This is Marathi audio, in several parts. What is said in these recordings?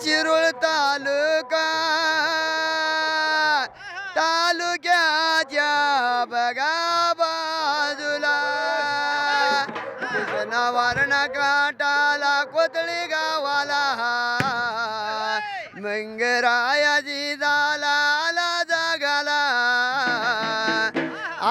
शिरूळ तालुका तालुक्याच्या बघा बाजूला कृष्णावरण काटाला कोतळी गावाला मंगरायाची झाला आला जागाला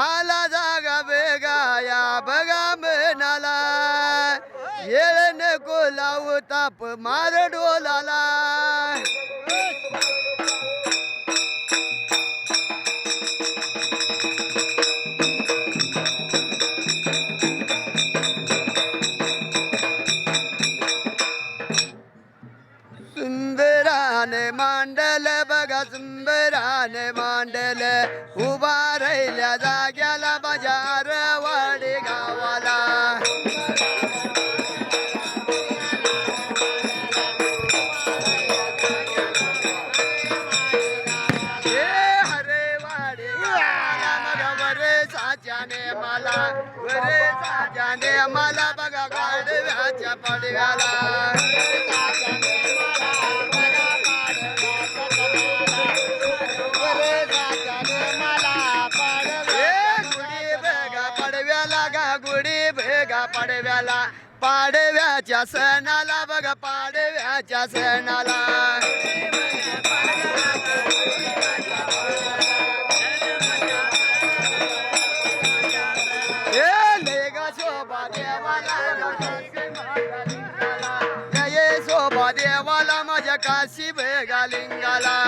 आला जागा बेगाया बघा म्हणाला येळ नको लावू ताप मार डोलाला सुंदराने मांडल बघा सुंदराने मांडल उभा राहिल्या जाग्याला बाजार वाडी गावाला मला बघा गाडव्याच्या पडव्याला गुढी भेगा पडव्याला पाडव्याच्या सणाला बघा पाडव्याच्या सणाला शोभा देवाला माझ्या काशी भेगा लिंगाला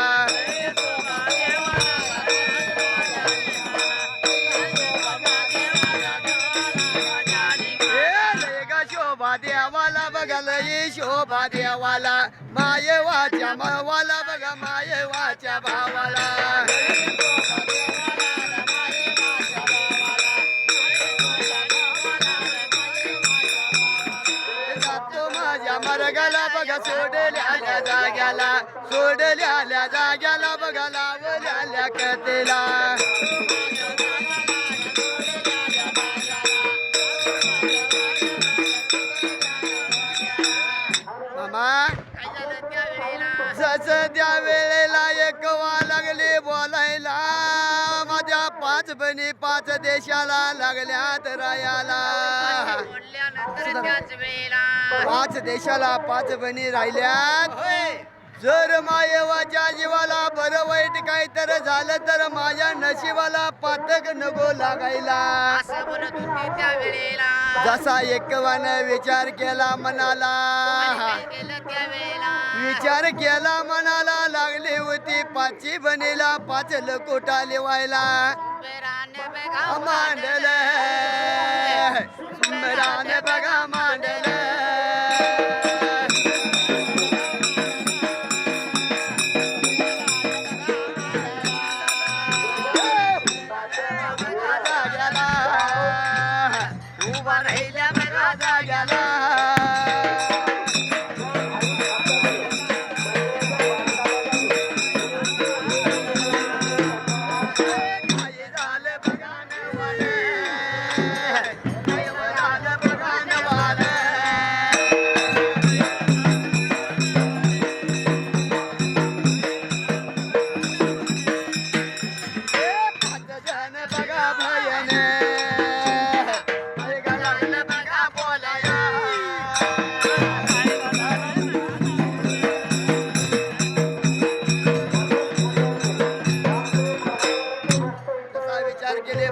शोभा देवाला बघाला ये शोभा देवाला मायवाच्या भावाला बघा मायवाच्या भावाला मरगाला बघा सोडल्या जाग्याला सोडल्या जाग्याला बघा लावल्या कथेला मामा जसं त्या वेळेला एकवा लागले बोलायला माझ्या 5 बहिणी 5 देशाला लागल्यात रायाला 5 देशाला 5 बहिणी राहिल्यात जर मायवाच्या जीवाला बरं वाईट काही तर झालं तर माझ्या नशिबाला पातक नको लागायला जसा एकवानं विचार केला मनाला विचार केला मनाला लागली होती 5 बहिणीला 5 लकोटा लिवायला मांडल सुंदराने बघा मांडल उभा राहिल्या बघा जाग्याला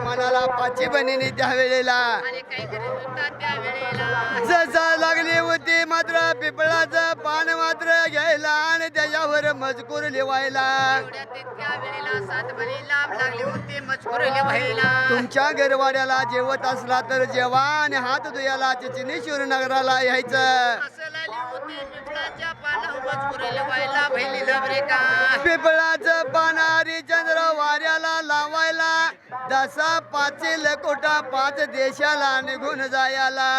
मनाला 5 बहिणीने त्या वेळेला जसा लागली होती मात्र पिपळाचं पान मात्र घ्यायला आणि त्याच्यावर मजकूर लिवायला तुमच्या गरवाड्याला जेवत असला तर जेवा आणि हात धुयाला चिचनेश्वर नगराला यायचं पिपळाचं पान हरिचंद्र वाऱ्याला लावायला जसा 5 लकोटा 5 देशाला निघून जायला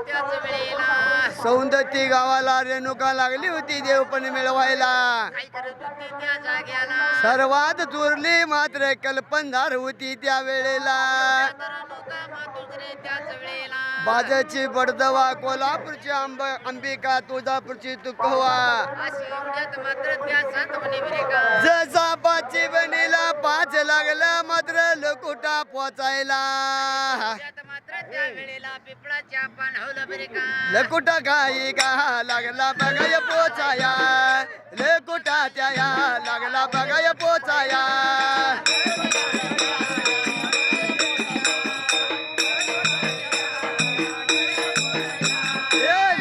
त्याच वेळेला सौंदती गावाला रेणुका लागली होती देवपण मिळवायला. काय करत होती त्या जाग्याला सर्वात दुर्ली मात्र कल्पनदार होती त्या वेळेला. नौका मातुश्री त्याच वेळेला बाजाची बडदवा कोल्हापूरची अंबिका तुळजापूरची तुकवा. अशी एवढ्यात मात्र त्या सातवणी बिरेका जसा पाची बनीला 5 लागला मात्र लकुटा पोचायला. त्यात मात्र त्या वेळेला पिपळाच्या पानहवलं बिरेका लकुटा काही गा लागला बघाय पोचाया. लकुटा त्या लागला बघाय पोचाया.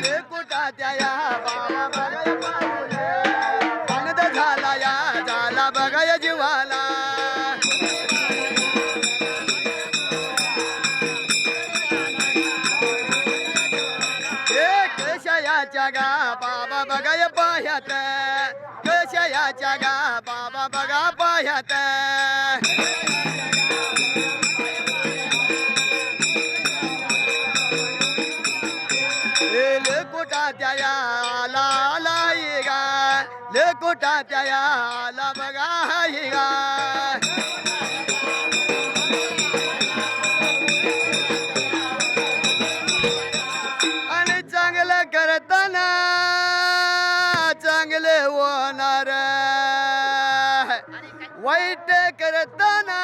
लकुटा त्या बाबा बघाय पानद झाला या झाला बघाय जीवाला. कशयाच्या गा बाबा बघाय पाह्यात. कशयाच्या गा बाबा बघा पाह्यात. लकुटा त्या आला ही गा. लकुटा त्या आला बघा ही गा. आणि चांगलं करताना चांगले होणार. वाईट करताना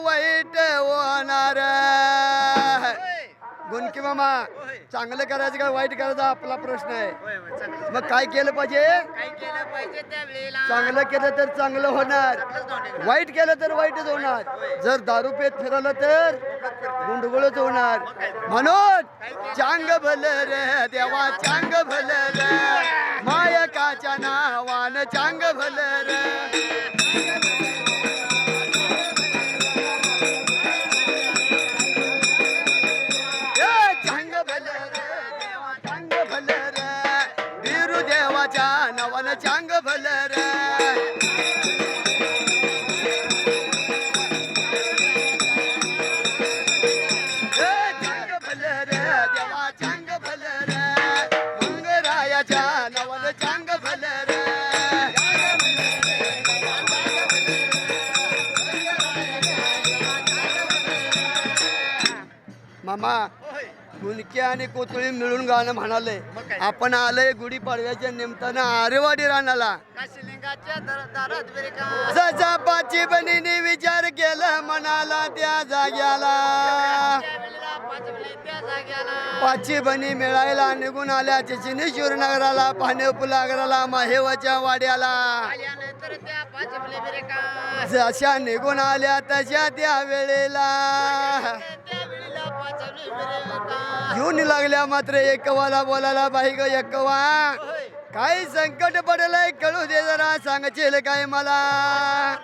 वाईट होणार. गुणकी मामा चांगलं करायचं का वाईट करायचं आपला प्रश्न आहे. मग काय केलं पाहिजे. काय केलं पाहिजे त्या वेळेला चांगलं केलं तर चांगलं होणार. वाईट केलं तर वाईटच होणार. जर दारू पेत फिरवलं तर गुंडगुळच होणार. म्हणून चांग भल रे देवा चांग भल रे. मायकाच्या नावान चांग भल रे. चांग भल रे देवा चांग भल रे. बिरू देवाच्या नावान चांग भल रे. चांग भल रे देवा चांग भल रे. मंगरायाच्या नावान चांग भल रे. मामा गुणकी आणि कोथळी मिळून गाणं म्हणाले. आपण आलंय गुढीपाडव्याच्या निमित्तानं आरेवाडी रानाला. काशीलिंगाच्या दारात बिरेका जसा पाची बनीने विचार केला म्हणाला त्या जाग्याला. त्या वेळेला पाचवली त्या जाग्याला पाची बनी मिळायला निघून आल्या चिचिनेश्वर नगराला. पाणेपुलागराला माहेवाच्या वाड्याला. आल्यानंतर त्या पाचवली बिरेका जशा निघून आल्या तशा त्या वेळेला त्या वेळेला पाचवली बिरेका घेऊन लागल्या मात्र एकवाला बोलायला बाई ग एकवा. काही संकट पडलंय कळू दे जरा सांगशील काय मला.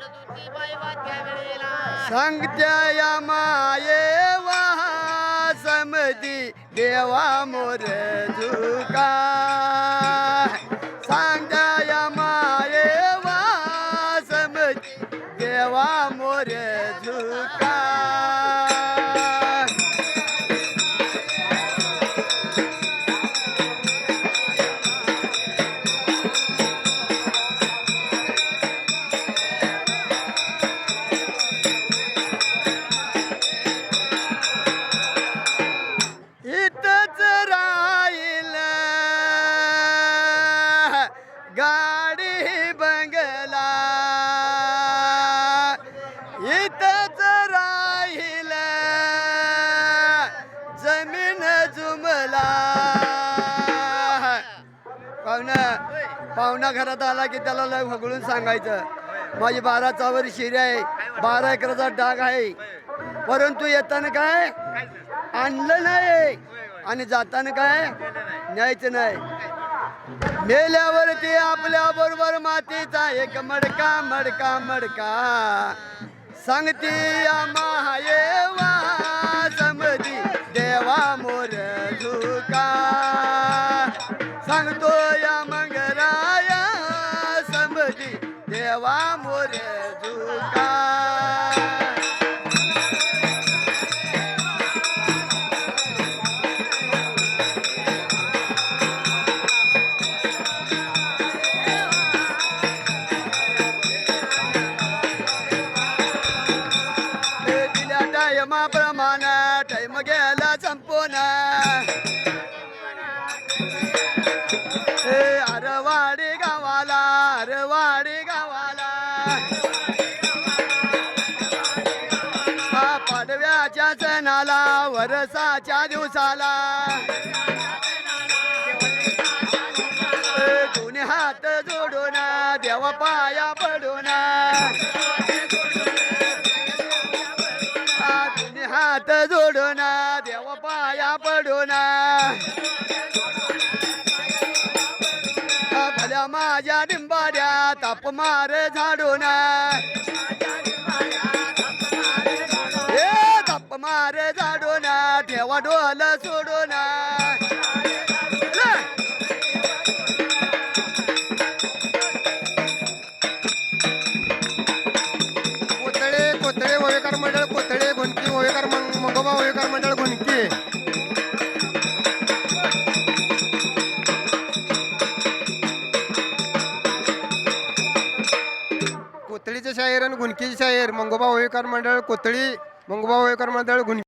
दुधी बाईवा त्या वेळेला सांगत्या या माये वा समधी देवा मोर झुका. सांगत्या या माये वा समधी देवा मोर झुका. इथंच राहील गाडी बंगला. इथंच राहील जमीन जुमला. पाहुणा घरात आला की त्याला लय भगळून सांगायचं माझी 12 चावर शिरी आहे. 12 एकराचा डाग आहे. परंतु येताना काय आणलं नाही आणि जाताना काय न्यायचं नाही. मेल्यावर ते आपल्या बरोबर मातीचा एक मडका मडका मडका. सांगती माये वा समधी देवा मोर झुका. सांगतो या मंगराया समधी देवा मोर झुका. जोडून अरवाडी गावाला अरवाडी गावाला पाडव्याच्या सणाला वरसाच्या दिवसाला दोन्ही हात जोडून देवा पाया पडून दोन्ही हात जोडून देवा पाया पडून भल्या माझ्या डिंबाड्या ताप मार झाडून ताप मार झाडून ठेवा डोल सोडून कोथळे ओवेकर मंडळ कोथळे घुनकी ओवेकर मंगोबा ओवेकर मंडळ घुनकी कोथळीचे शाहीर आणि घुनकीचे शाहीर मंगोबा ओवेकर मंडळ कोथळी मंगोबा ओवेकर मंडळ घुनकी